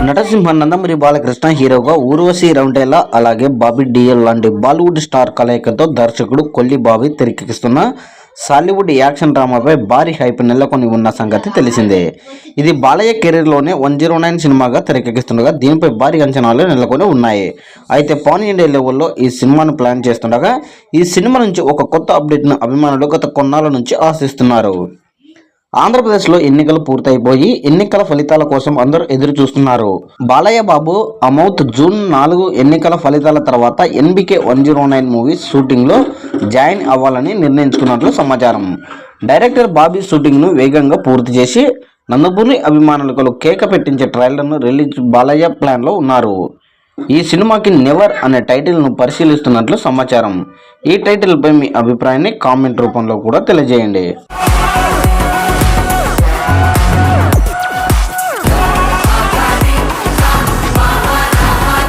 నటసింహ నందమూరి బాలకృష్ణ హీరోగా ఊర్వశి రౌండేలా అలాగే బాబీ డిఎల్ లాంటి బాలీవుడ్ స్టార్ కలయికతో దర్శకుడు కొల్లి బాబీ తెరకెక్కిస్తున్న సాలీవుడ్ యాక్షన్ డ్రామాపై భారీ హైప్ నెలకొని ఉన్న సంగతి తెలిసిందే. ఇది బాలయ్య కెరీర్లోనే 109 సినిమాగా తెరకెక్కిస్తుండగా దీనిపై భారీ అంచనాలు నెలకొని ఉన్నాయి. అయితే పాన్ ఇండియా లెవెల్లో ఈ సినిమాను ప్లాన్ చేస్తుండగా ఈ సినిమా నుంచి ఒక కొత్త అప్డేట్ను అభిమానులు గత కొన్నాళ్ళ నుంచి ఆశిస్తున్నారు. ఆంధ్రప్రదేశ్లో ఎన్నికలు పూర్తయిపోయి ఎన్నికల ఫలితాల కోసం అందరూ ఎదురు చూస్తున్నారు. బాలయ్య బాబు అమౌత్ జూన్ 4 ఎన్నికల ఫలితాల తర్వాత ఎన్బికే 109 మూవీ షూటింగ్లో జాయిన్ అవ్వాలని నిర్ణయించుకున్నట్లు సమాచారం. డైరెక్టర్ బాబీ షూటింగ్ను వేగంగా పూర్తి చేసి నందమూరి అభిమానులకు కేక పెట్టించే ట్రైలర్ను రిలీజ్ బాలయ్య ప్లాన్లో ఉన్నారు. ఈ సినిమాకి నెవర్ అనే టైటిల్ను పరిశీలిస్తున్నట్లు సమాచారం. ఈ టైటిల్పై మీ అభిప్రాయాన్ని కామెంట్ రూపంలో కూడా తెలియజేయండి.